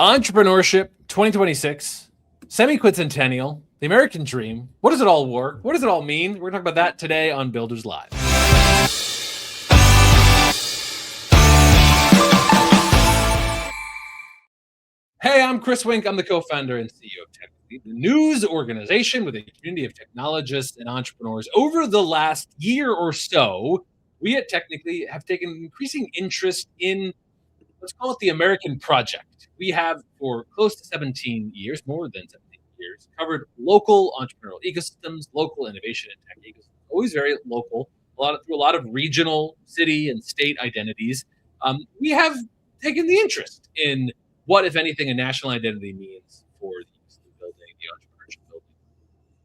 Entrepreneurship 2026, Semiquincentennial, the American Dream. What does it all work? What does it all mean? We're going to talk about that today on Builders Live. Hey, I'm Chris Wink. I'm the co-founder and CEO of Technically, the news organization with a community of technologists and entrepreneurs. Over the last year or so, we at Technically have taken increasing interest in, let's call it the American project. We have, for close to 17 years, more than 17 years, covered local entrepreneurial ecosystems, local innovation and tech ecosystems, always very local, through a lot of regional, city, and state identities. We have taken the interest in what, if anything, a national identity means for the building, the entrepreneurship building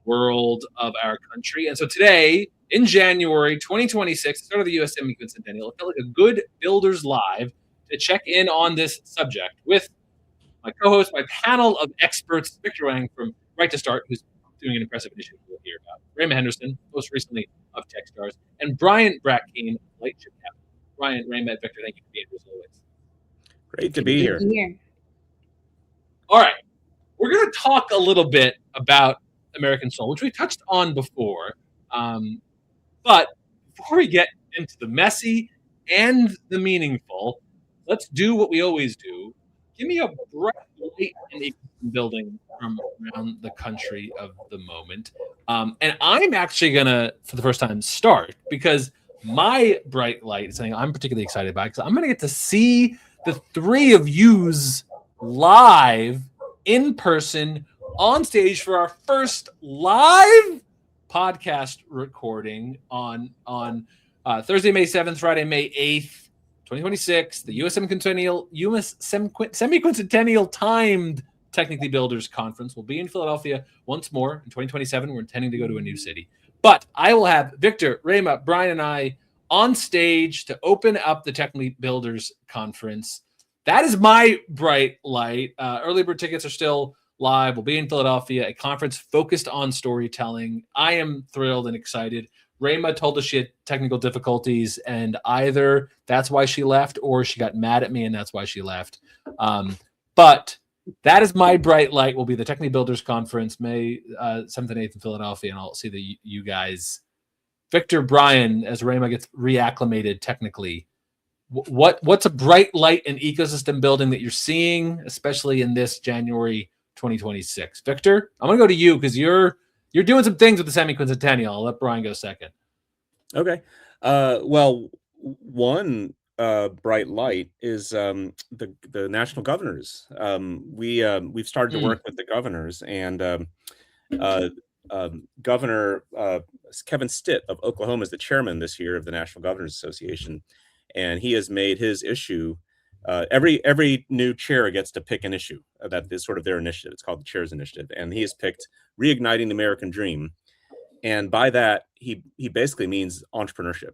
world of our country. And so today, in January 2026, the start of the US Semiquincentennial, it felt like a good Builders Live to check in on this subject with my co-host, my panel of experts, Victor Hwang from Right to Start, who's doing an impressive initiative we'll hear about, Rae'Mah Henderson, most recently of Techstars, and Brackeen of Lightship Capital. Brian, Rae'Mah, Victor, thank you for being here as always. Great to be here. All right, we're going to talk a little bit about American Soul, which we touched on before. But before we get into the messy and the meaningful, let's do what we always do. Give me a bright light in the building from around the country of the moment. And I'm actually going to, for the first time, start because my bright light is something I'm particularly excited about because I'm going to get to see the three of yous live in person on stage for our first live podcast recording on Thursday, May 7th, Friday, May 8th, 2026, the US Semiquincentennial timed Technically Builders Conference will be in Philadelphia once more in 2027. We're intending to go to a new city. But I will have Victor, Rae'Mah, Brian, and I on stage to open up the Technically Builders Conference. That is my bright light. Early bird tickets are still live. We'll be in Philadelphia, a conference focused on storytelling. I am thrilled and excited. Rae'Mah told us she had technical difficulties, and either that's why she left or she got mad at me, and that's why she left. But that is my bright light. Will be the Technically Builders Conference, May 7th and 8th in Philadelphia, and I'll see you guys. Victor, Brian, as Rae'Mah gets reacclimated technically, what's a bright light in ecosystem building that you're seeing, especially in this January 2026? Victor, I'm going to go to you because you're doing some things with the Semiquincentennial. I'll let Brian go second. Okay. Well, one bright light is the national governors. We've started to work with the governors, and Governor Kevin Stitt of Oklahoma is the chairman this year of the National Governors Association, and he has made his issue. Every new chair gets to pick an issue that is sort of their initiative. It's called the Chair's Initiative, and he has picked reigniting the American dream, and by that he basically means entrepreneurship,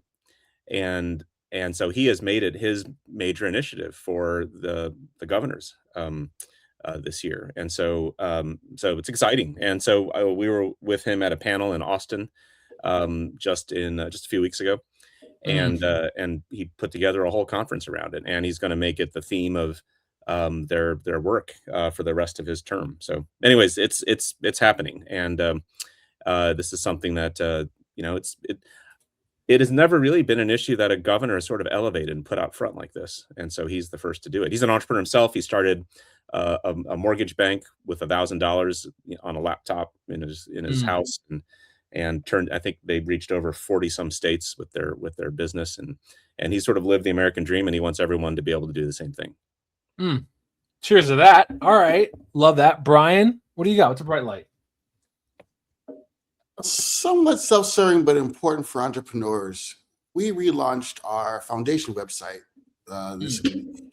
and so he has made it his major initiative for the governors this year, and so it's exciting. And so we were with him at a panel in Austin just a few weeks ago. And he put together a whole conference around it, and he's going to make it the theme of their work for the rest of his term. So, anyways, it's happening, and this is something that it has never really been an issue that a governor has sort of elevated and put out front like this, and so he's the first to do it. He's an entrepreneur himself. He started a mortgage bank with $1,000 on a laptop in his house, and turned, I think they reached over 40 some states with their business, and he sort of lived the American dream, and he wants everyone to be able to do the same thing. Cheers to that. All right. Love that. Brian, what do you got? What's a bright light? Somewhat self-serving, but important for entrepreneurs. We relaunched our foundation website this week,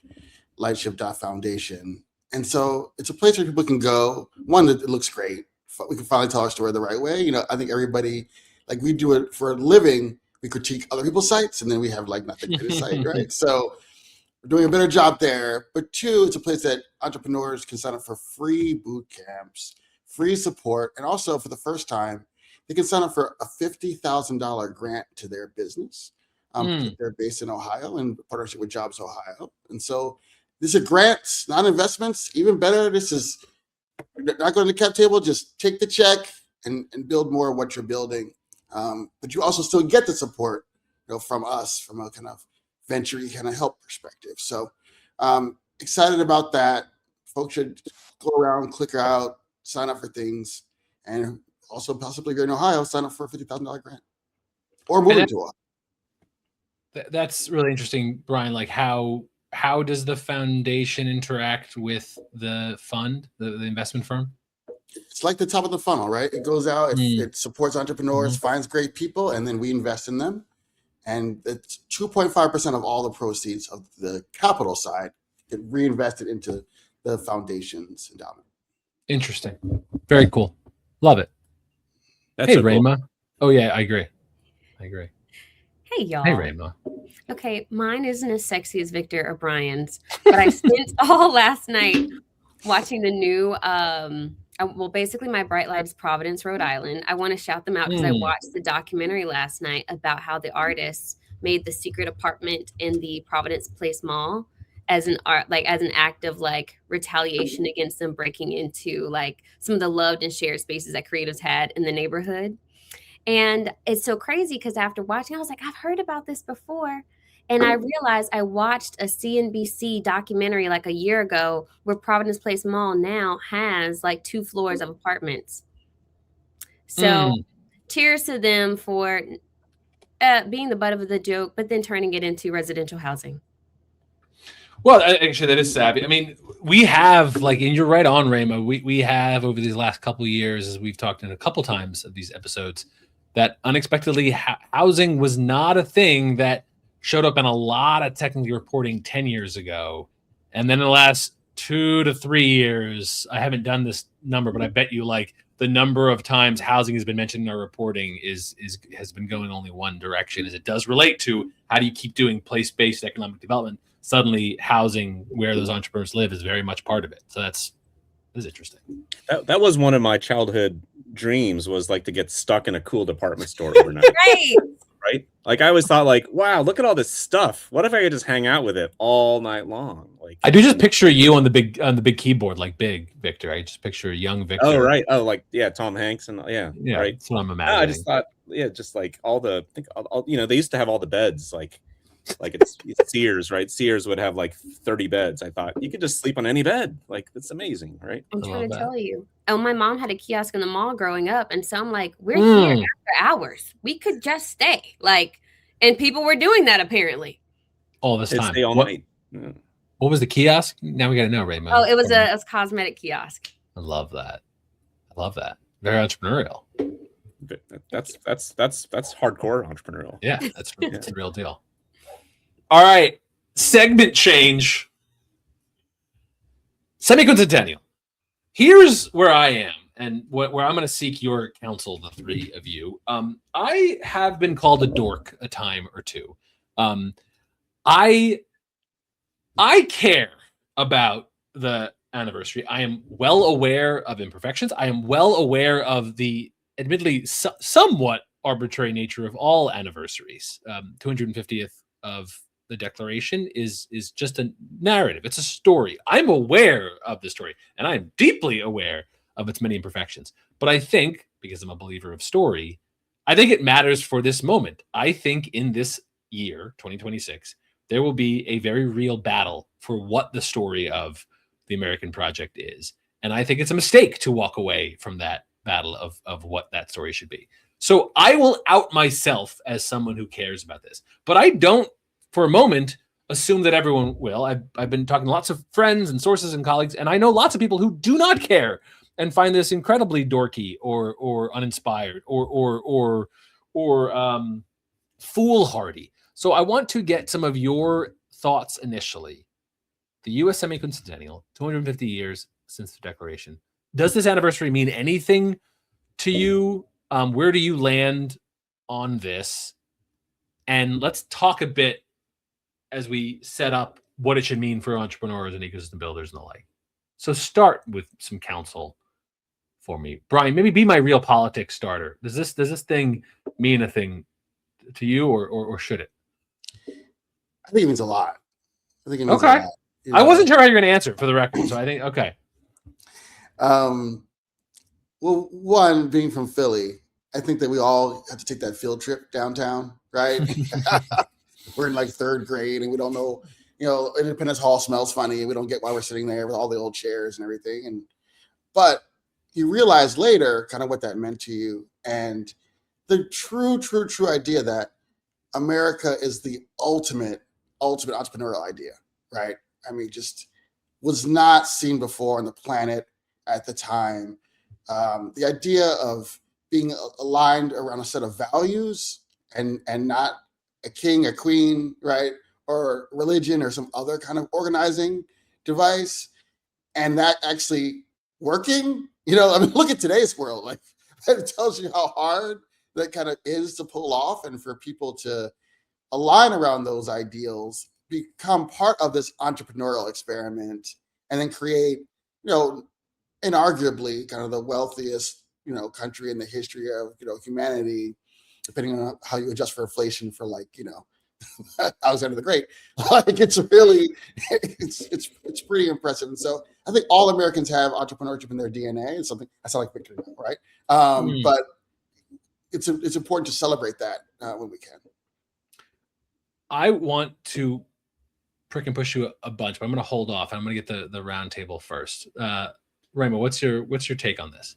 lightship.foundation. And so it's a place where people can go. One, that it looks great. We can finally tell our story the right way. I think everybody, like, we do it for a living. We critique other people's sites, and then we have not the greatest site, right? So we're doing a better job there. But two, it's a place that entrepreneurs can sign up for free boot camps, free support, and also for the first time, they can sign up for a $50,000 grant to their business. They're based in Ohio in partnership with Jobs Ohio. And so these are grants, not investments. Even better, this is not going to the cap table. Just take the check and build more of what you're building. But you also still get the support, from us, from a kind of venture kind of help perspective. So excited about that. Folks should go around, click out, sign up for things, and also possibly if you're in Ohio, sign up for a $50,000 grant or moving to Ohio. That's really interesting, Brian. Like how does the foundation interact with the fund, the investment firm? It's like the top of the funnel, right? It goes out, it supports entrepreneurs, finds great people, and then we invest in them. And it's 2.5% of all the proceeds of the capital side get reinvested into the foundation's endowment. Interesting. Very cool. Love it. That's hey, so cool. Rae'Mah. Oh, yeah, I agree. Hey, y'all. Hey, Rae'Mah. Okay, mine isn't as sexy as Victor or Brian's, but I spent all last night watching the new, basically my Bright Lives Providence, Rhode Island. I want to shout them out because I watched the documentary last night about how the artists made the secret apartment in the Providence Place Mall as an act of like retaliation against them breaking into like some of the loved and shared spaces that creatives had in the neighborhood. And it's so crazy because after watching, I was like, I've heard about this before. And I realized I watched a CNBC documentary like a year ago where Providence Place Mall now has like 2 floors of apartments. So cheers to them for being the butt of the joke, but then turning it into residential housing. Well, actually, that is savvy. I mean, we have, like, and you're right on, Rae'Mah. We have over these last couple of years, as we've talked in a couple times of these episodes, that unexpectedly housing was not a thing that showed up in a lot of technical reporting 10 years ago. And then in the last 2 to 3 years, I haven't done this number, but I bet you like the number of times housing has been mentioned in our reporting has been going only one direction, as it does relate to how do you keep doing place-based economic development. Suddenly housing where those entrepreneurs live is very much part of it. So that's interesting. That was one of my childhood dreams, was like to get stuck in a cool department store overnight. Right? Like I always thought like, wow, look at all this stuff. What if I could just hang out with it all night long? Like I do just picture you on the big keyboard, like big Victor. I just picture young Victor. Oh, right. Oh, like, yeah, Tom Hanks and yeah, right. That's what I'm imagining. I just thought, yeah, just like all they used to have all the beds like it's Sears, right? Sears would have like 30 beds. I thought you could just sleep on any bed. Like, that's amazing, right? I'm trying to tell you. Oh, my mom had a kiosk in the mall growing up. And so I'm like, we're here after hours. We could just stay. Like, and people were doing that apparently. All this time. Stay all night. Yeah. What was the kiosk? Now we got to know, Rae'Mah. Oh, it was a cosmetic kiosk. I love that. Very entrepreneurial. That's hardcore entrepreneurial. Yeah, that's the real deal. All right, segment change. Semiquincentennial. Here's where I am, and where I'm going to seek your counsel, the three of you. I have been called a dork a time or two. I care about the anniversary. I am well aware of imperfections. I am well aware of the admittedly somewhat arbitrary nature of all anniversaries. 250th of the Declaration is just a narrative. It's a story. I'm aware of the story, and I'm deeply aware of its many imperfections. But I think, because I'm a believer of story, I think it matters for this moment. I think in this year, 2026, there will be a very real battle for what the story of the American project is. And I think it's a mistake to walk away from that battle of what that story should be. So I will out myself as someone who cares about this. But I don't, for a moment, assume that everyone will. I've been talking to lots of friends and sources and colleagues, and I know lots of people who do not care and find this incredibly dorky or uninspired or foolhardy. So I want to get some of your thoughts initially. The US Semiquincentennial, 250 years since the Declaration. Does this anniversary mean anything to you? Where do you land on this? And let's talk a bit as we set up what it should mean for entrepreneurs and ecosystem builders and the like. So start with some counsel for me. Brian, maybe be my real politics starter. Does this thing mean a thing to you or should it? I think it means a lot. I think it means a lot. I wasn't sure how you're going to answer it, for the record. So I think, okay. Well, one, being from Philly, I think that we all have to take that field trip downtown, right? We're in like third grade and we don't know, Independence Hall smells funny. We don't get why we're sitting there with all the old chairs and everything. But you realize later kind of what that meant to you, and the true idea that America is the ultimate entrepreneurial idea, right? I mean, just was not seen before on the planet at the time. The idea of being aligned around a set of values and not a king, a queen, right? Or religion or some other kind of organizing device, and that actually working, I mean, look at today's world. Like, it tells you how hard that kind of is to pull off, and for people to align around those ideals, become part of this entrepreneurial experiment, and then create, inarguably kind of the wealthiest, country in the history of, humanity, depending on how you adjust for inflation for Alexander the Great. Like, it's really, it's pretty impressive. And so I think all Americans have entrepreneurship in their DNA. It's something I sound like Victor, right? But it's important to celebrate that when we can. I want to prick and push you a bunch, but I'm going to hold off. I'm going to get the round table first. Rae'Mah, what's your take on this?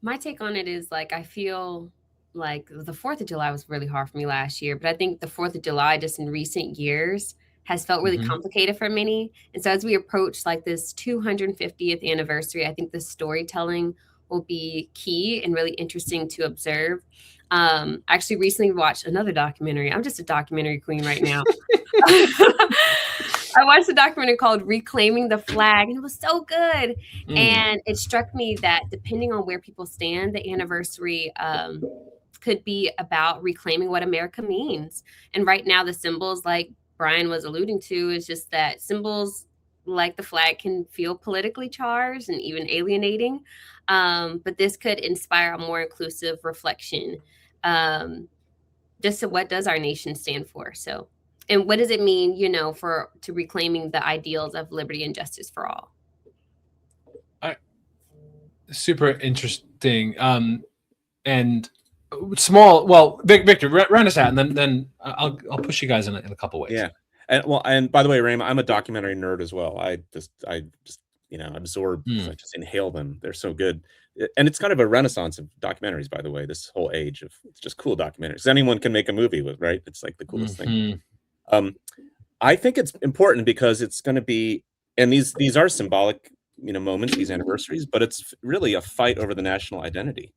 My take on it is, like, I feel like the 4th of July was really hard for me last year, but I think the 4th of July just in recent years has felt really complicated for many. And so as we approach like this 250th anniversary, I think the storytelling will be key and really interesting to observe. I actually recently watched another documentary. I'm just a documentary queen right now. I watched a documentary called Reclaiming the Flag, and it was so good. And it struck me that depending on where people stand, the anniversary could be about reclaiming what America means. And right now, the symbols, like Brian was alluding to, is just that symbols like the flag can feel politically charged and even alienating. But this could inspire a more inclusive reflection. Just to what does our nation stand for? So, and what does it mean, to reclaiming the ideals of liberty and justice for all? Super interesting. And small. Well, Victor, round us out, and then I'll push you guys in a couple ways. Yeah. And by the way, Rae'Mah, I'm a documentary nerd as well. I just absorb, I just inhale them. They're so good. And it's kind of a renaissance of documentaries, by the way, this whole age of it's just cool documentaries. Anyone can make a movie with, right? It's like the coolest thing. I think it's important because it's going to be, and these are symbolic, moments, these anniversaries, but it's really a fight over the national identity,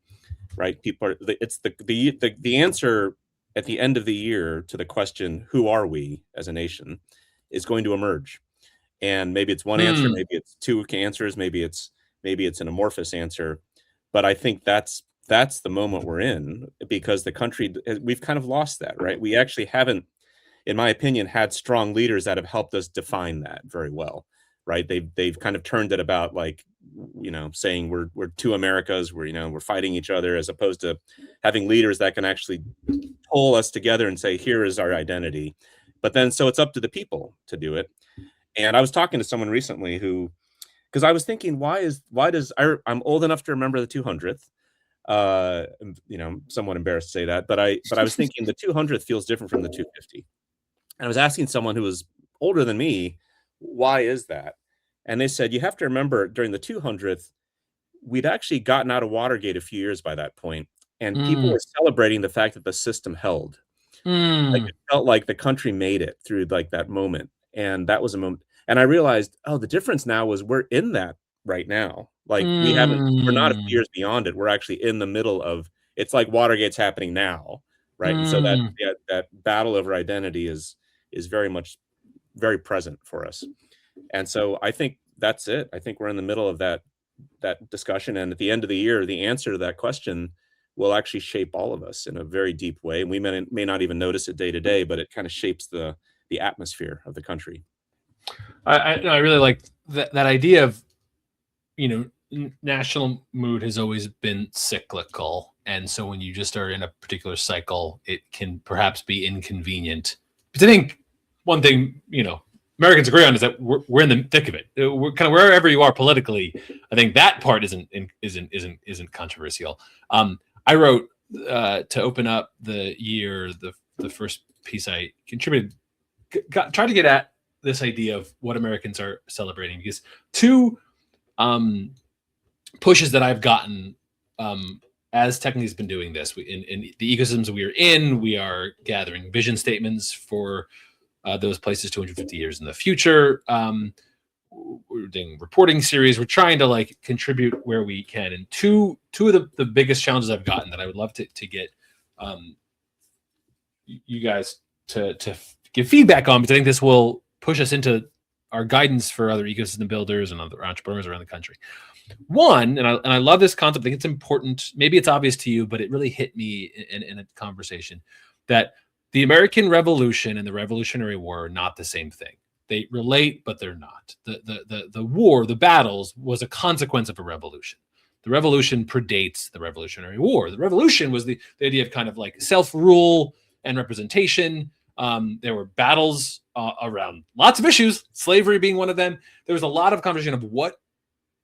right? It's the answer at the end of the year to the question, who are we as a nation, is going to emerge. And maybe it's one answer, maybe it's two answers, maybe it's an amorphous answer. But I think that's the moment we're in, because the country, we've kind of lost that, right? We actually haven't, in my opinion, had strong leaders that have helped us define that very well, right? They've kind of turned it about, like, saying we're two Americas, we're fighting each other, as opposed to having leaders that can actually pull us together and say, here is our identity. But then, so it's up to the people to do it. And I was talking to someone recently because I was thinking, I'm old enough to remember the 200th. I'm somewhat embarrassed to say that, but I was thinking the 200th feels different from the 250. And I was asking someone who was older than me, why is that? And they said, you have to remember, during the 200th, we'd actually gotten out of Watergate a few years by that point, and people were celebrating the fact that the system held. Like, it felt like the country made it through like that moment, and that was a moment. And I realized, the difference now was we're in that right now. Like, we're not a few years beyond it. We're actually in the middle of, it's like Watergate's happening now, right? And so that battle over identity is very present for us. And so I think that's it. I think we're in the middle of that discussion. And at the end of the year, the answer to that question will actually shape all of us in a very deep way. And we may not even notice it day to day, but it kind of shapes the atmosphere of the country. I really like that idea of, national mood has always been cyclical. And so when you just are in a particular cycle, it can perhaps be inconvenient. But I think one thing, Americans agree on is that we're in the thick of it. We're kind of wherever you are politically. I think that part isn't controversial. I wrote to open up the year, the first piece I contributed, tried to get at this idea of what Americans are celebrating, because two pushes that I've gotten as Technically has been doing this in the ecosystems we are in. We are gathering vision statements for those places 250 years in the future. We're doing reporting series. We're trying to like contribute where we can. And two of the biggest challenges I've gotten that I would love to get you guys to give feedback on, because I think this will push us into our guidance for other ecosystem builders and other entrepreneurs around the country. One, and I love this concept. I think it's important. Maybe it's obvious to you, but it really hit me in a conversation that the American Revolution and the Revolutionary War are not the same thing. They relate, but they're not. The war, the battles, was a consequence of a revolution. The revolution predates the Revolutionary War. The revolution was the idea of kind of like self-rule and representation. There were battles around lots of issues, slavery being one of them. There was a lot of conversation of what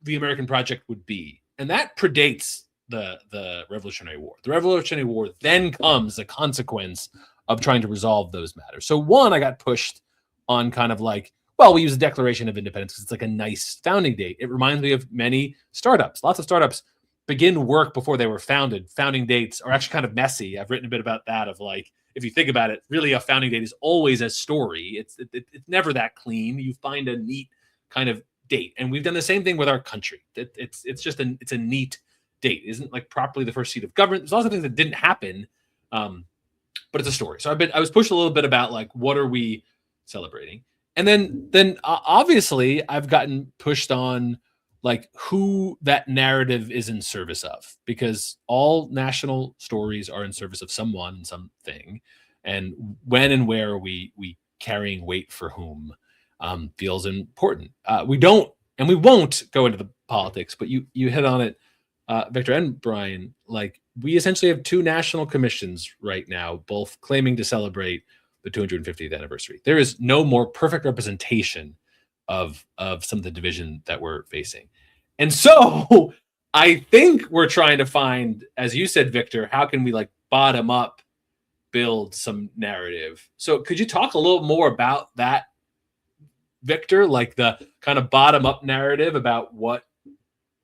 the American project would be, and that predates the Revolutionary War. The Revolutionary War then comes a consequence of trying to resolve those matters. So one, I got pushed on kind of like, well, we use the Declaration of Independence because it's like a nice founding date. It reminds me of many startups. Lots of startups begin work before they were founded. Founding dates are actually kind of messy. I've written a bit about that, of like, if you think about it, really a founding date is always a story. It's never that clean. You find a neat kind of date. And we've done the same thing with our country. It's just it's a neat date. It isn't like properly the first seat of government. There's lots of things that didn't happen, but it's a story. So I was pushed a little bit about like, what are we celebrating? And then obviously I've gotten pushed on like who that narrative is in service of, because all national stories are in service of someone and something, and when and where are we carrying weight for whom feels important. We don't and we won't go into the politics, but you hit on it, Victor and Brian. Like, we essentially have two national commissions right now, both claiming to celebrate the 250th anniversary. There is no more perfect representation of some of the division that we're facing. And so I think we're trying to find, as you said, Victor, how can we like bottom up build some narrative? So could you talk a little more about that, Victor, like the kind of bottom up narrative about what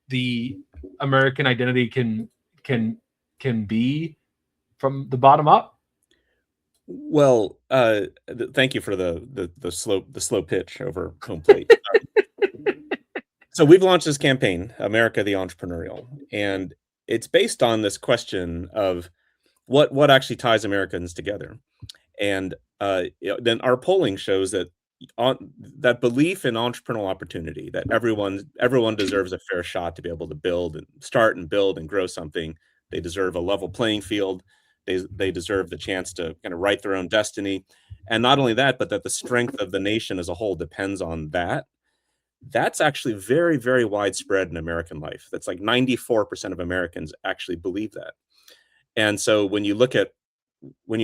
the American identity can be from the bottom up? Well, thank you for the slow pitch over home plate. So we've launched this campaign, America the Entrepreneurial, and it's based on this question of what actually ties Americans together. And then our polling shows that that belief in entrepreneurial opportunity, that everyone deserves a fair shot to be able to build and start and build and grow something. They deserve a level playing field. They deserve the chance to kind of write their own destiny. And not only that, but that the strength of the nation as a whole depends on that. That's actually very, very widespread in American life. That's like 94% of Americans actually believe that. And so when you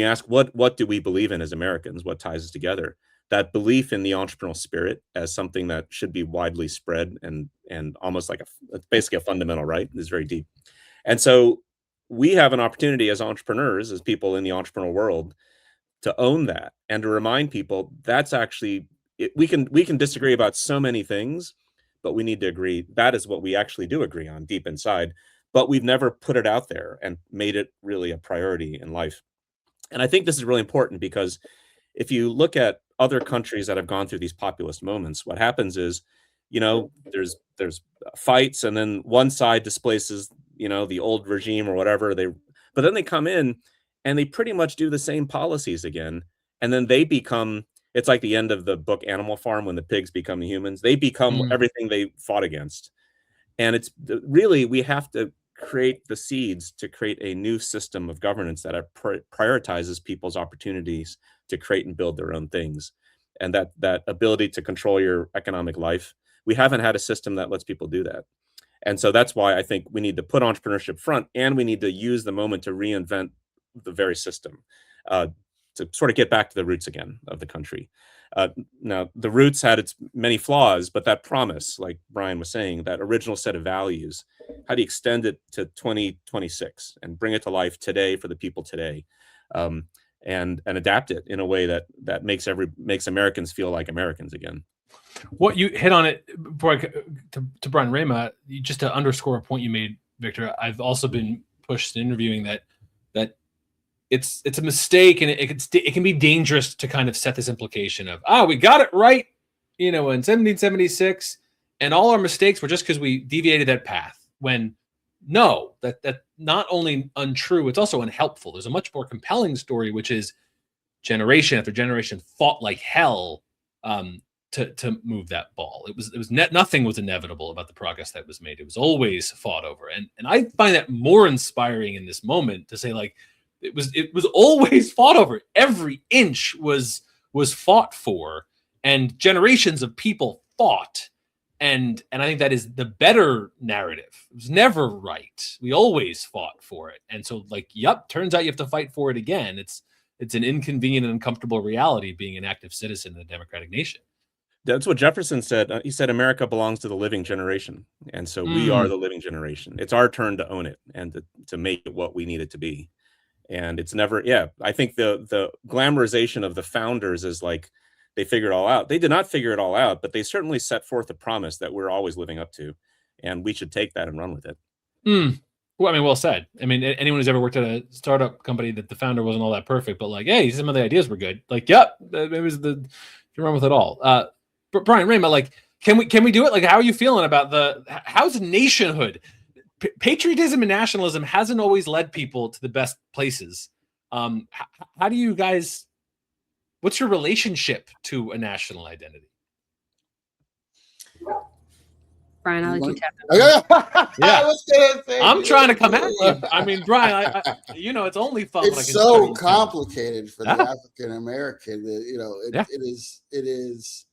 ask what do we believe in as Americans, what ties us together, that belief in the entrepreneurial spirit as something that should be widely spread and almost like it's basically a fundamental right, is very deep. And so we have an opportunity as entrepreneurs, as people in the entrepreneurial world, to own that and to remind people that's actually we can disagree about so many things, but we need to agree that is what we actually do agree on deep inside. But we've never put it out there and made it really a priority in life. And I think this is really important, because if you look at other countries that have gone through these populist moments, what happens is, there's fights, and then one side displaces, the old regime or whatever. But then they come in and they pretty much do the same policies again. And then they become, it's like the end of the book Animal Farm, when the pigs become the humans. They become everything they fought against. And it's really, we have to create the seeds to create a new system of governance that prioritizes people's opportunities to create and build their own things. And that ability to control your economic life, we haven't had a system that lets people do that. And so that's why I think we need to put entrepreneurship front, and we need to use the moment to reinvent the very system, to sort of get back to the roots again of the country. Now, the roots had its many flaws, but that promise, like Brian was saying, that original set of values, how do you extend it to 2026 and bring it to life today for the people today, and adapt it in a way that makes Americans feel like Americans again. What you hit on it before to Brian Rae'Mah, just to underscore a point you made, Victor. I've also been pushed in interviewing that it's a mistake, and it can be dangerous to kind of set this implication of we got it right, in 1776, and all our mistakes were just because we deviated that path. When no, that not only untrue, it's also unhelpful. There's a much more compelling story, which is generation after generation fought like hell to move that ball. It was nothing was inevitable about the progress that was made. It was always fought over, and I find that more inspiring in this moment to say, like, it was always fought over. Every inch was fought for, and generations of people fought. And I think that is the better narrative. It was never right. We always fought for it. And so, like, turns out you have to fight for it again. It's an inconvenient and uncomfortable reality being an active citizen in a democratic nation. That's what Jefferson said. He said America belongs to the living generation. And so we are the living generation. It's our turn to own it and to make it what we need it to be. And it's never, I think the glamorization of the founders is like they figured it all out. They did not figure it all out, but they certainly set forth a promise that we're always living up to. And we should take that and run with it. Well, I mean, well said. I mean, anyone who's ever worked at a startup company that the founder wasn't all that perfect, but like, hey, some of the ideas were good. Like, it was you run with it all. But Brian Rae'Mah, like, can we do it? Like, how are you feeling about how's nationhood? Patriotism and nationalism hasn't always led people to the best places. How do you guys? What's your relationship to a national identity? Brian, I'll let you tap in. I'm trying to come at you. I mean, Brian, it's only fun. It's so complicated for the African American. It is.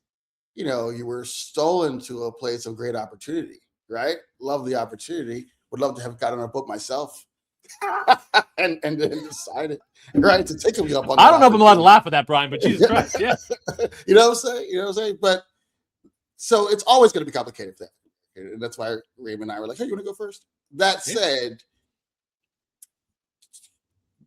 You were stolen to a place of great opportunity, right? Love the opportunity. Would love to have gotten a book myself, and then decided, right, to take me up on. I don't know if I'm allowed to laugh at that, Brian, but Jesus Christ, yes. You know what I'm saying? But so it's always going to be complicated for that, and that's why Rae'Mah and I were like, "Hey, you want to go first?" That said,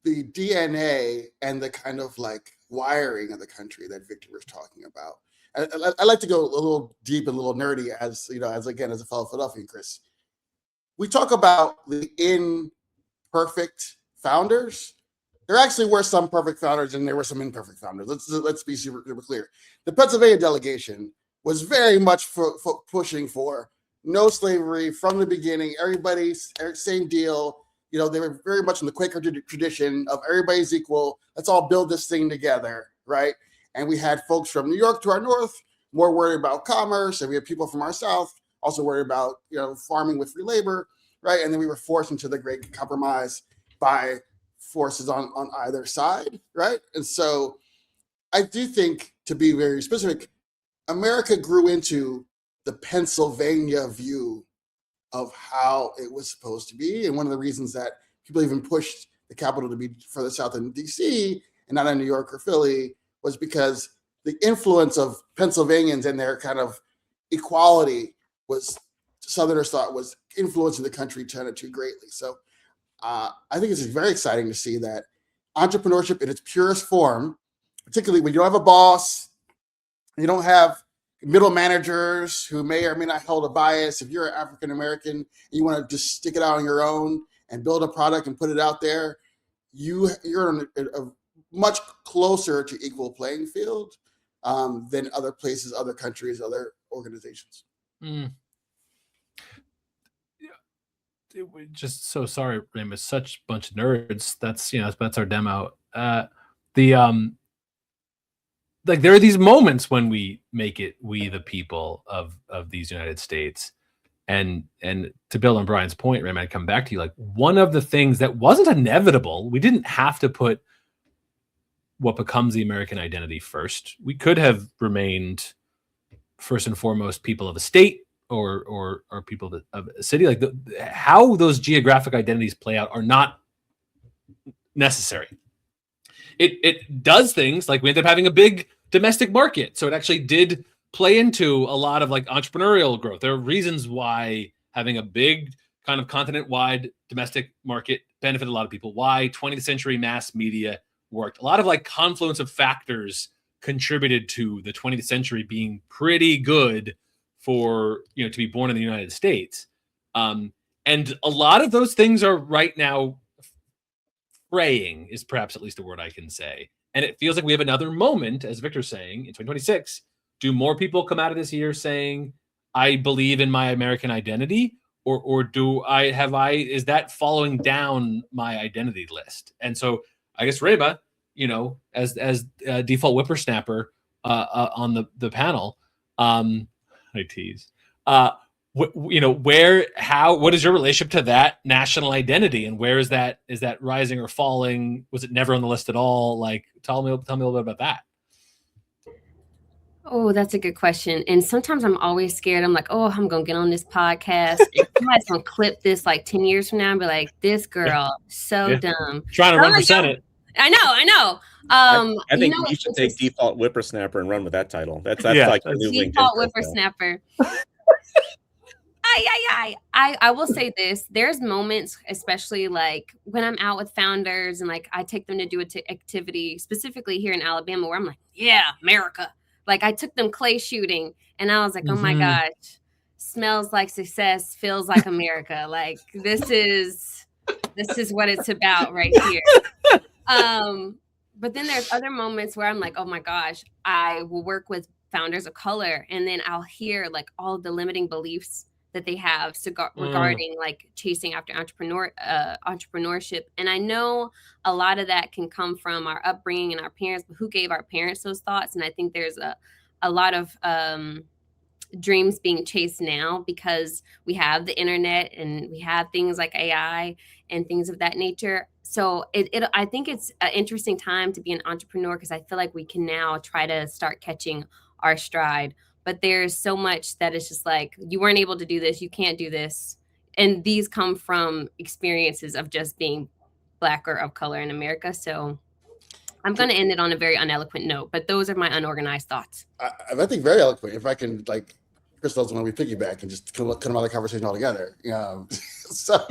the DNA and the kind of like wiring of the country that Victor was talking about. I like to go a little deep and a little nerdy as a fellow Philadelphian, Chris. We talk about the imperfect founders. There actually were some perfect founders and there were some imperfect founders. Let's be super clear. The Pennsylvania delegation was very much pushing for no slavery from the beginning. Everybody's same deal. They were very much in the Quaker tradition of everybody's equal. Let's all build this thing together, right? And we had folks from New York to our north more worried about commerce, and we had people from our south also worried about farming with free labor, right? And then we were forced into the Great Compromise by forces on either side, right? And so I do think, to be very specific, America grew into the Pennsylvania view of how it was supposed to be, and one of the reasons that people even pushed the capital to be further south in D.C. and not in New York or Philly was because the influence of Pennsylvanians and their kind of equality was, Southerners thought, was influencing the country too greatly. So I think it's very exciting to see that entrepreneurship in its purest form, particularly when you don't have a boss, you don't have middle managers who may or may not hold a bias. If you're African American and you want to just stick it out on your own and build a product and put it out there, you're in a much closer to equal playing field than other places, other countries, other organizations. Just so sorry, Rae'Mah, such a bunch of nerds. That's our demo. Like, there are these moments when we make it, we the people of these United States. And to build on Brian's point, Rae'Mah, I'd come back to you. Like, one of the things that wasn't inevitable, we didn't have to put what becomes the American identity first. We could have remained first and foremost people of a state or people of a city. Like, how those geographic identities play out are not necessary. It does things like we ended up having a big domestic market. So it actually did play into a lot of like entrepreneurial growth. There are reasons why having a big kind of continent-wide domestic market benefited a lot of people. Why 20th century mass media worked. A lot of like confluence of factors contributed to the 20th century being pretty good for, to be born in the United States. And a lot of those things are right now fraying, is perhaps at least a word I can say. And it feels like we have another moment, as Victor's saying, in 2026. Do more people come out of this year saying, I believe in my American identity? Or is that following down my identity list? And so I guess Rae'Mah, as default whippersnapper on the panel, I tease. What is your relationship to that national identity, and where is that rising or falling? Was it never on the list at all? Like, tell me a little bit about that. Oh, that's a good question. And sometimes I'm always scared. I'm like, oh, I'm going to get on this podcast. And somebody's going to clip this like 10 years from now and be like, this girl, so dumb. Trying to run for Senate. I know. I think you should take default whippersnapper and run with that title. That's like the new default whippersnapper. I will say this. There's moments, especially like when I'm out with founders and like I take them to do an activity, specifically here in Alabama, where I'm like, yeah, America. Like I took them clay shooting and I was like, oh my gosh, smells like success, feels like America. Like this is what it's about right here. But then there's other moments where I'm like, oh my gosh, I will work with founders of color and then I'll hear like all the limiting beliefs that they have regarding like chasing after entrepreneurship. And I know a lot of that can come from our upbringing and our parents, but who gave our parents those thoughts? And I think there's a lot of dreams being chased now because we have the internet and we have things like AI and things of that nature. So I think it's an interesting time to be an entrepreneur because I feel like we can now try to start catching our stride. But there's so much that is just like, you weren't able to do this, you can't do this. And these come from experiences of just being Black or of color in America. So I'm going to end it on a very uneloquent note, but those are my unorganized thoughts. I think very eloquent. If I can, like, Crystal's when we piggyback and just come out of the conversation altogether. So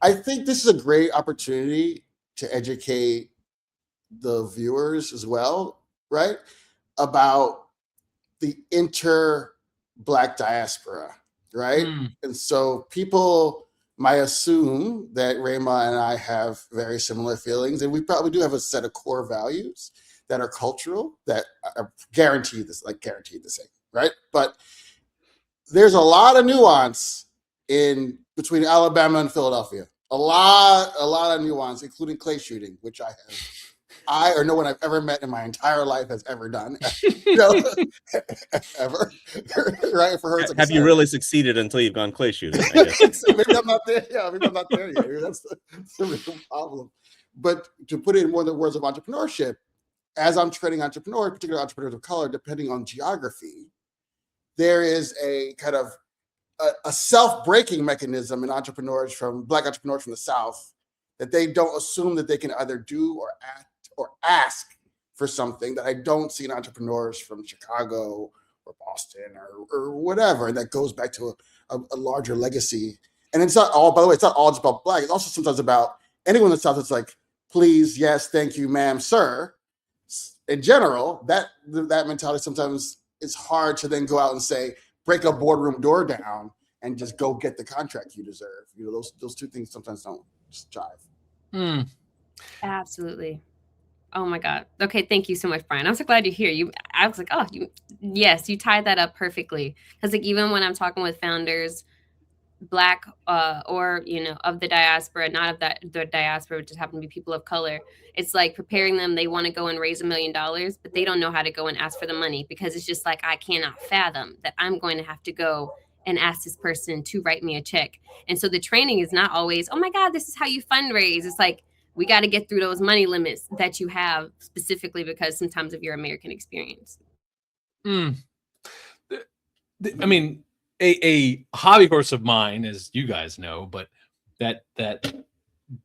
I think this is a great opportunity to educate the viewers as well, right? About the inter-Black diaspora, right? And so people might assume that Rae'Mah and I have very similar feelings, and we probably do have a set of core values that are cultural, that are guaranteed the same, right? But there's a lot of nuance between Alabama and Philadelphia. A lot of nuance, including clay shooting, which I or no one I've ever met in my entire life has ever done, ever, right? For her, it's like have you really succeeded until you've gone clay shooting? I guess. Maybe I'm not there. Yeah, maybe I'm not there yet. Maybe that's the real problem. But to put it in more of the words of entrepreneurship, as I'm training entrepreneurs, particularly entrepreneurs of color, depending on geography, there is a kind of a self-breaking mechanism in entrepreneurs Black entrepreneurs from the South that they don't assume that they can either do or act or ask for something that I don't see in entrepreneurs from Chicago or Boston or whatever. And that goes back to a larger legacy. And it's not all, by the way, it's not all just about Black. It's also sometimes about anyone in the South. It's like, please, yes, thank you, ma'am, sir. In general, that mentality sometimes it's hard to then go out and say, break a boardroom door down and just go get the contract you deserve. Those two things sometimes don't just jive. Absolutely. Oh my God. Okay. Thank you so much, Brian. I'm so glad you're here. I was like, oh, yes, you tied that up perfectly. Because like, even when I'm talking with founders, Black or, of the diaspora, not of the diaspora, which just happen to be people of color, it's like preparing them. They want to go and raise $1 million, but they don't know how to go and ask for the money because it's just like, I cannot fathom that I'm going to have to go and ask this person to write me a check. And so the training is not always, oh my God, this is how you fundraise. It's like, we got to get through those money limits that you have specifically because sometimes of your American experience. I mean, a hobby horse of mine, as you guys know, but that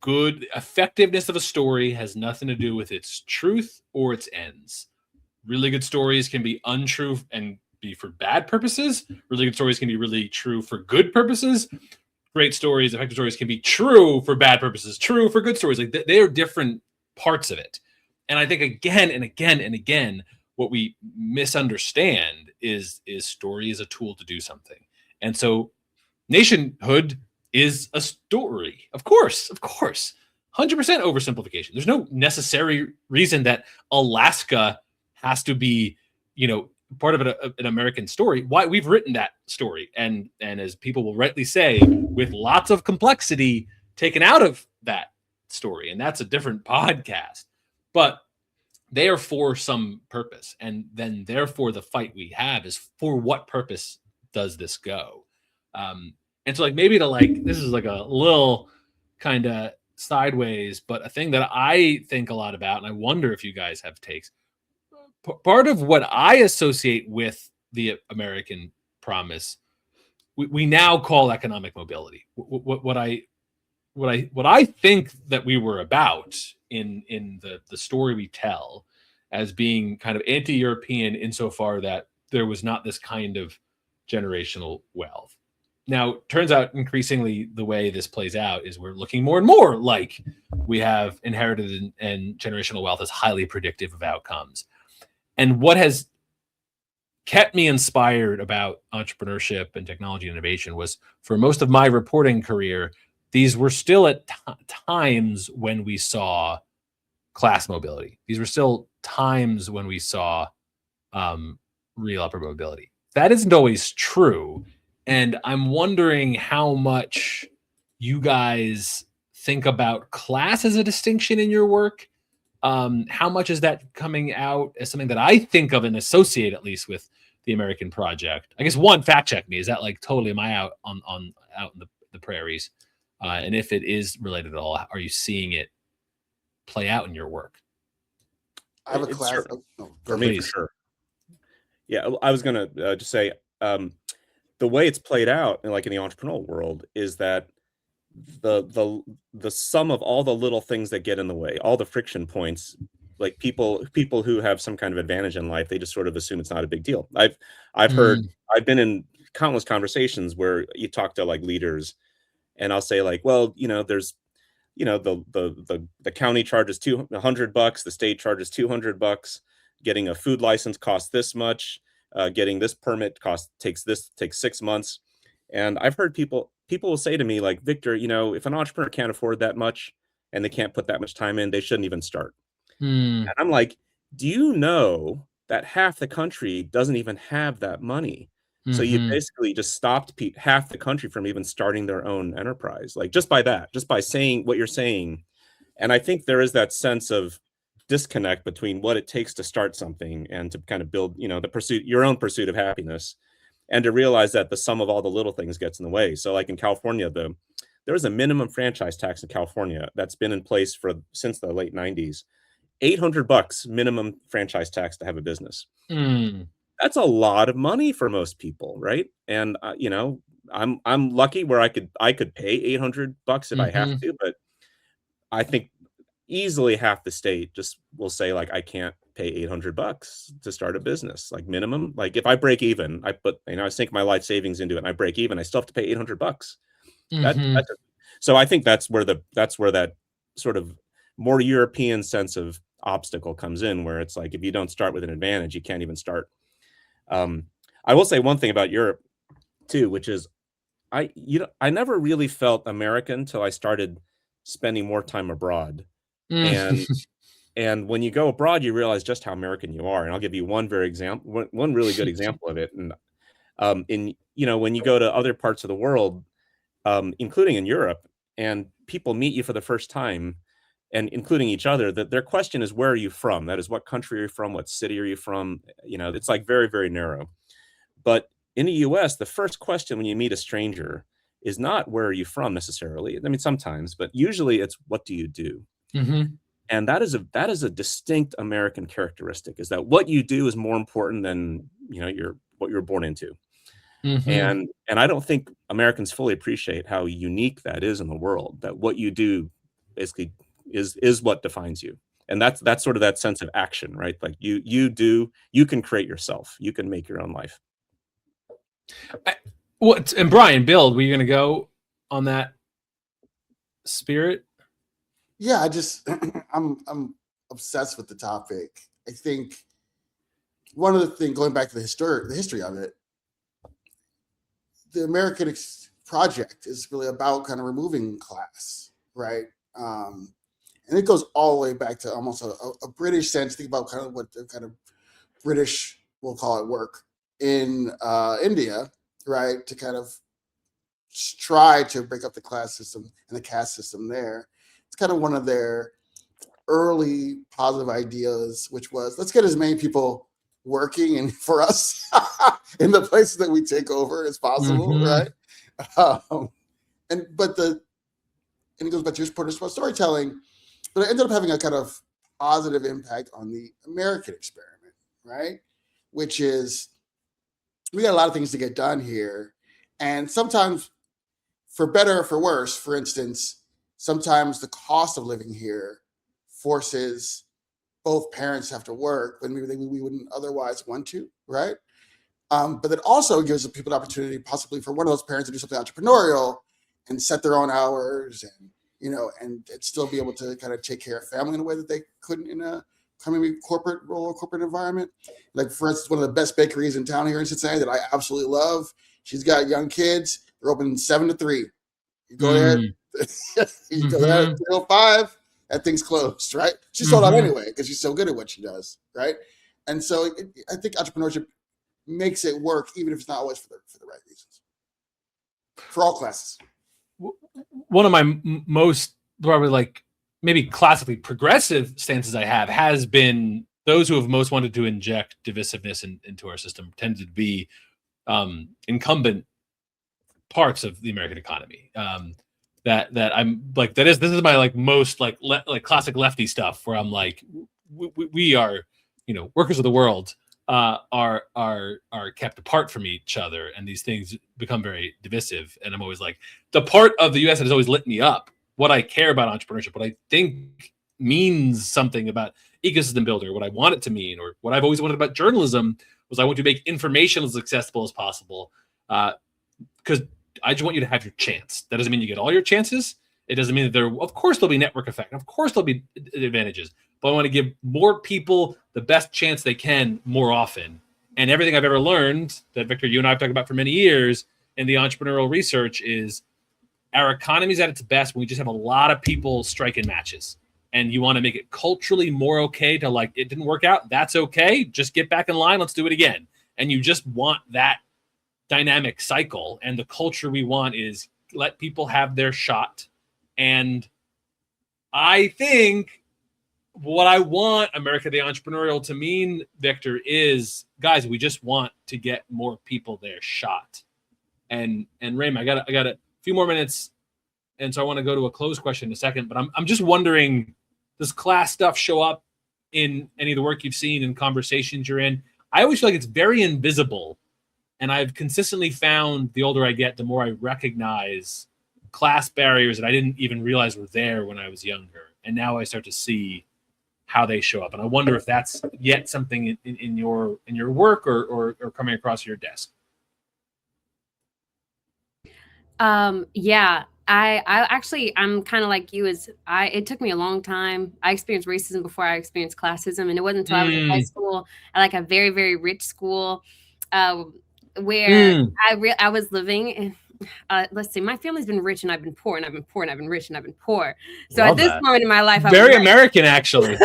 good effectiveness of a story has nothing to do with its truth or its ends. really good stories can be untrue and be for bad purposes. Really good stories can be really true for good purposes. Great stories, effective stories can be true for bad purposes, true for good stories. Like they are different parts of it. And I think again and again and again, what we misunderstand is story is a tool to do something. And so nationhood is a story. Of course. 100% oversimplification. There's no necessary reason that Alaska has to be, part of an American story. Why we've written that story, and as people will rightly say, with lots of complexity taken out of that story, and that's a different podcast. But they are for some purpose, and then therefore the fight we have is for what purpose does this go? And so, like, maybe this is like a little kind of sideways, but a thing that I think a lot about, and I wonder if you guys have takes. Part of what I associate with the American promise, we now call economic mobility. What I think that we were about in the story we tell as being kind of anti-European insofar that there was not this kind of generational wealth. Now, turns out increasingly the way this plays out is we're looking more and more like we have inherited and generational wealth as highly predictive of outcomes. And what has kept me inspired about entrepreneurship and technology innovation was, for most of my reporting career, these were still at times when we saw class mobility. These were still times when we saw real upper mobility. That isn't always true. And I'm wondering how much you guys think about class as a distinction in your work. How much is that coming out as something that I think of and associate at least with the American project? I guess one, fact check me. Is that like totally, am I out in the prairies? And if it is related at all, are you seeing it play out in your work? I have a class. For me, for sure. Yeah, I was going to just say the way it's played out, like in the entrepreneurial world, is that the sum of all the little things that get in the way, all the friction points, like people who have some kind of advantage in life, they just sort of assume it's not a big deal. I've been in countless conversations where you talk to like leaders, and I'll say like, well, there's, the county charges $200, the state charges $200, getting a food license costs this much, getting this permit takes 6 months. And I've heard people will say to me like, Victor, if an entrepreneur can't afford that much and they can't put that much time in, they shouldn't even start. And I'm like, do you know that half the country doesn't even have that money? So you basically just stopped half the country from even starting their own enterprise, like just by saying what you're saying. And I think there is that sense of disconnect between what it takes to start something and to kind of build, your own pursuit of happiness, and to realize that the sum of all the little things gets in the way. So like in California, there was a minimum franchise tax in California that's been in place since the late 90s. $800 minimum franchise tax to have a business. That's a lot of money for most people, right? And I'm lucky where I could pay $800 if I have to, but I think easily half the state just will say like, I can't pay $800 to start a business, like minimum. Like if I break even, I sink my life savings into it and I break even, I still have to pay $800. So I think that's where that sort of more European sense of obstacle comes in, where it's like, if you don't start with an advantage, you can't even start. I will say one thing about Europe too, which is I never really felt American till I started spending more time abroad. And when you go abroad, you realize just how American you are. And I'll give you one really good example of it. And when you go to other parts of the world, including in Europe, and people meet you for the first time, and including each other, that their question is, where are you from? That is, what country are you from? What city are you from? It's like very, very narrow. But in the US, the first question when you meet a stranger is not, where are you from necessarily? I mean, sometimes, but usually it's, what do you do? And that is a distinct American characteristic, is that what you do is more important than, what you're born into. And I don't think Americans fully appreciate how unique that is in the world, that what you do basically is what defines you. And that's sort of that sense of action, right? Like you can create yourself. You can make your own life. And Brian, Bill, were you going to go on that spirit? Yeah, I'm obsessed with the topic. I think one of the things, going back to the history of it, the American project is really about kind of removing class, right? And it goes all the way back to almost a British sense. Think about kind of what the kind of British, we'll call it, work in India, right? To kind of try to break up the class system and the caste system there. It's kind of one of their early positive ideas, which was, let's get as many people working and for us in the places that we take over as possible, right? And it goes back to your point of storytelling, but it ended up having a kind of positive impact on the American experiment, right? Which is, we got a lot of things to get done here, and sometimes, for better or for worse, for instance, sometimes the cost of living here forces both parents have to work when maybe we wouldn't otherwise want to, right? But it also gives people the opportunity, possibly for one of those parents, to do something entrepreneurial and set their own hours, and and still be able to kind of take care of family in a way that they couldn't in a corporate role or corporate environment. Like, for instance, one of the best bakeries in town here in Cincinnati that I absolutely love. She's got young kids. They're open 7 to 3. You go there, you go there at 5. That thing's closed, right? She sold out anyway because she's so good at what she does, right? And so I think entrepreneurship makes it work, even if it's not always for the right reasons, for all classes. One of my most probably like maybe classically progressive stances I have has been those who have most wanted to inject divisiveness into our system tended to be incumbent parts of the American economy. That I'm like, this is my like most like classic lefty stuff, where I'm like, we are, workers of the world are kept apart from each other, and these things become very divisive. And I'm always like, the part of the U.S. that has always lit me up, what I care about entrepreneurship, what I think means something about ecosystem builder, what I want it to mean, or what I've always wanted about journalism, was I want to make information as accessible as possible, because I just want you to have your chance. That doesn't mean you get all your chances. It doesn't mean that of course there'll be network effect. Of course there'll be advantages, but I want to give more people the best chance they can more often. And everything I've ever learned that, Victor, you and I have talked about for many years in the entrepreneurial research is our economy is at its best when we just have a lot of people striking matches. And you want to make it culturally more okay to, like, it didn't work out. That's okay. Just get back in line. Let's do it again. And you just want that dynamic cycle. And the culture we want is let people have their shot. And I think what I want America the Entrepreneurial to mean, Victor, is, guys, we just want to get more people their shot. And Rae'Mah, I got a few more minutes, and so I want to go to a closed question in a second. But I'm just wondering, does class stuff show up in any of the work you've seen and conversations you're in? I always feel like it's very invisible, and I've consistently found the older I get, the more I recognize class barriers that I didn't even realize were there when I was younger, and now I start to see how they show up. And I wonder if that's yet something in your work or coming across your desk. Yeah, I'm kind of like you. It took me a long time. I experienced racism before I experienced classism, and it wasn't until I was in high school at like a very, very rich school, where I was living in. Let's see, my family's been rich and I've been poor, and I've been poor and I've been rich and I've been poor. So at this moment in my life, I very was American, actually.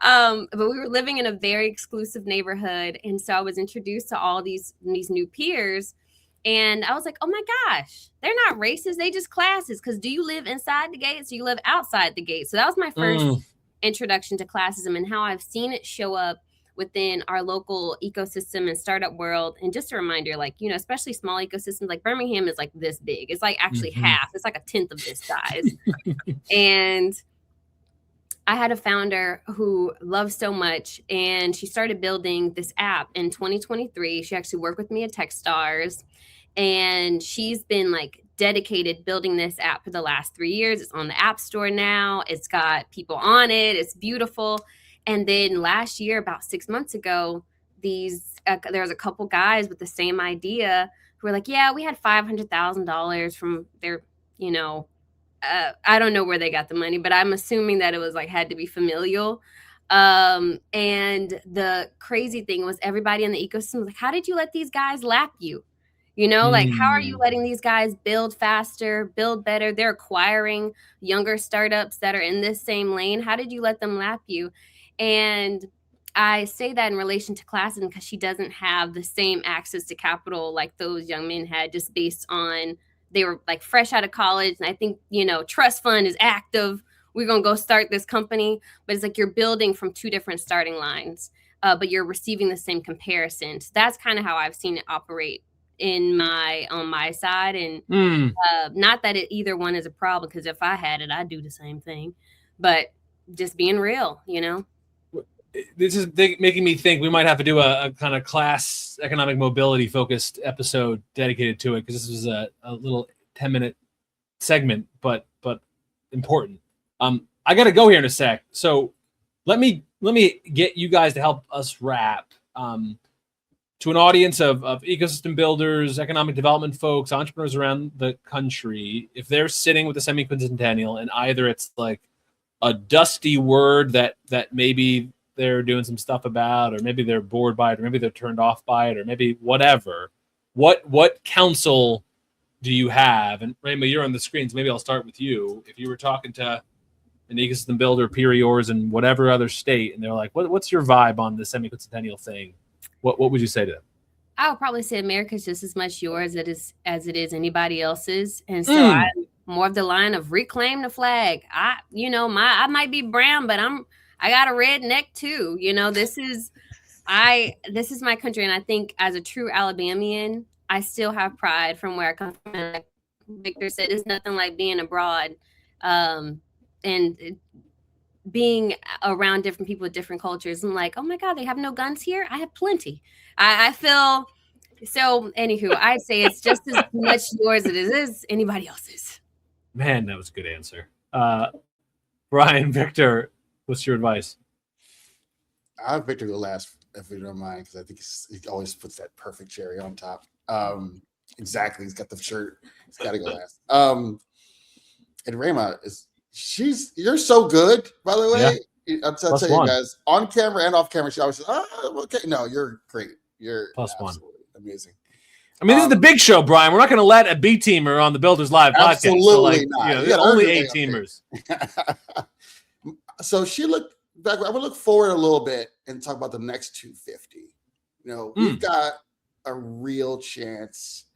But we were living in a very exclusive neighborhood, and so I was introduced to all these new peers, and I was like, oh my gosh, they're not racist, they just classes. Because do you live inside the gates or you live outside the gates? So that was my first introduction to classism and how I've seen it show up within our local ecosystem and startup world. And just a reminder, like, especially small ecosystems, like Birmingham is like this big. It's like actually half. It's like a tenth of this size. And I had a founder who loved so much, and she started building this app in 2023. She actually worked with me at Techstars, and she's been like dedicated building this app for the last 3 years. It's on the App Store now. It's got people on it. It's beautiful. And then last year, about 6 months ago, there was a couple guys with the same idea who were like, yeah, we had $500,000 from their, I don't know where they got the money, but I'm assuming that it was like had to be familial. And the crazy thing was everybody in the ecosystem was like, how did you let these guys lap you? Like, how are you letting these guys build faster, build better? They're acquiring younger startups that are in this same lane. How did you let them lap you? And I say that in relation to Klassen because she doesn't have the same access to capital like those young men had, just based on they were like fresh out of college. And I think, trust fund is active. We're going to go start this company. But it's like you're building from two different starting lines, but you're receiving the same comparison. So that's kind of how I've seen it operate on my side. And not that either one is a problem, because if I had it, I'd do the same thing. But just being real, This is making me think we might have to do a kind of class economic mobility focused episode dedicated to it, because this was a little 10-minute segment, but important. I got to go here in a sec. So let me get you guys to help us wrap. To an audience of ecosystem builders, economic development folks, entrepreneurs around the country, if they're sitting with the Semiquincentennial and either it's like a dusty word that maybe they're doing some stuff about, or maybe they're bored by it, or maybe they're turned off by it, or maybe whatever, what counsel do you have? And Rae'Mah, you're on the screens. Maybe I'll start with you. If you were talking to an ecosystem builder, peer of yours in whatever other state, and they're like, what's your vibe on the Semiquincentennial thing? What would you say to them? I would probably say America's just as much yours as it is anybody else's. And so I'm more of the line of reclaim the flag. I might be brown, but I got a red neck too. This is my country. And I think as a true Alabamian, I still have pride from where I come from. Like Victor said, it's nothing like being abroad. And being around different people with different cultures. I'm like, oh my God, they have no guns here? I have plenty. I feel so. Anywho, I'd say it's just as much yours as it is anybody else's. Man, that was a good answer. Brian, Victor, what's your advice? I have Victor go last, if you don't mind, because I think he always puts that perfect cherry on top. Exactly. He's got the shirt. He's got to go last. And Rae'Mah you're so good, by the way. Yeah. I'll tell you guys, on camera and off camera, she always says, okay. No, you're great. You're +1. Amazing. I mean, this is the big show, Brian. We're not going to let a B-teamer on the Builders Live podcast. Absolutely not. There's only A-teamers. So she looked back. I would look forward a little bit and talk about the next 250. We've got a real chance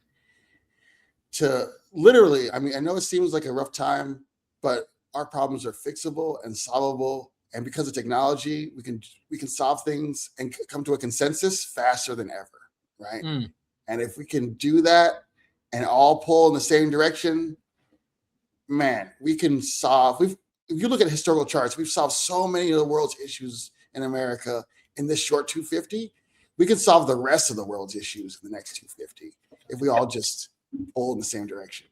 to literally, I mean, I know it seems like a rough time, but our problems are fixable and solvable. And because of technology, we can solve things and come to a consensus faster than ever, right? And if we can do that and all pull in the same direction, man, we can solve. If you look at historical charts, we've solved so many of the world's issues in America in this short 250. We can solve the rest of the world's issues in the next 250 if we all just pull in the same direction.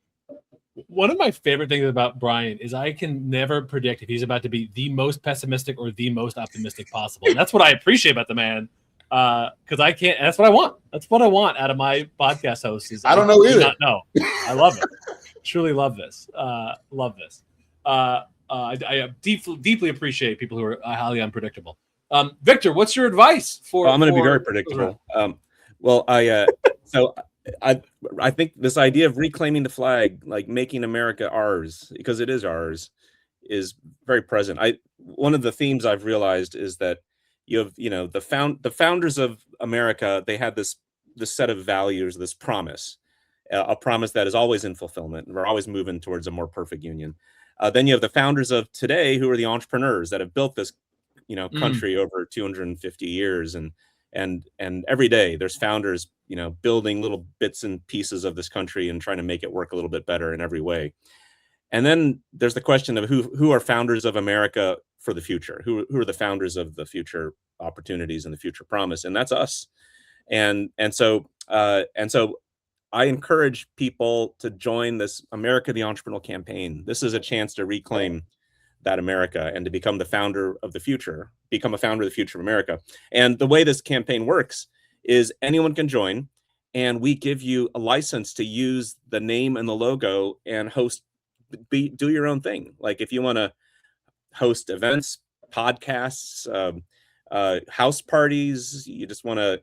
One of my favorite things about Brian is I can never predict if he's about to be the most pessimistic or the most optimistic possible. And that's what I appreciate about the man, because I can't. That's what I want. That's what I want out of my podcast hosts. I don't know either. Not know. I love it. Truly love this. Love this. I deeply appreciate people who are highly unpredictable. Victor, what's your advice for? I'm going to be very predictable. I think this idea of reclaiming the flag, like making America ours, because it is ours, is very present. One of the themes I've realized is that you have, the founders of America, they had this set of values, this promise, a promise that is always in fulfillment. We're always moving towards a more perfect union. Then you have the founders of today, who are the entrepreneurs that have built this, country over 250 years, and every day there's founders, building little bits and pieces of this country and trying to make it work a little bit better in every way. And then there's the question of who are founders of America for the future, who are the founders of the future opportunities and the future promise, and that's us. And so I encourage people to join this America the Entrepreneur campaign. This is a chance to reclaim that America and to become the founder of the future, become a founder of the future of America. And the way this campaign works is anyone can join, and we give you a license to use the name and the logo and do your own thing. Like if you want to host events, podcasts, house parties, you just want to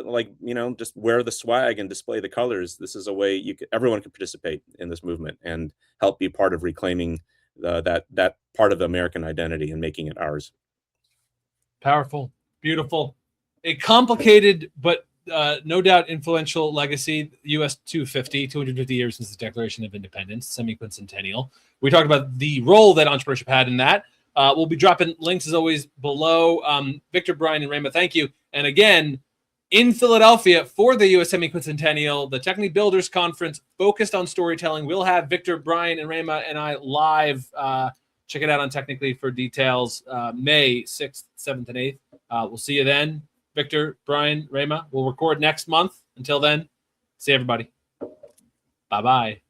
like, just wear the swag and display the colors. This is a way everyone can participate in this movement and help be part of reclaiming that part of the American identity and making it ours. Powerful, beautiful, a complicated but no doubt influential legacy. US 250 years since the Declaration of Independence, Semiquincentennial. We talked about the role that entrepreneurship had in that. We'll be dropping links as always below. Victor, Brian, and Rae'Mah, thank you. And again, in Philadelphia for the US Semiquincentennial, the Technically Builders Conference focused on storytelling. We'll have Victor, Brian, and Rae'Mah and I live. Check it out on Technically for details. May 6th, 7th, and 8th. We'll see you then. Victor, Brian, Rae'Mah. We'll record next month. Until then, see everybody. Bye-bye.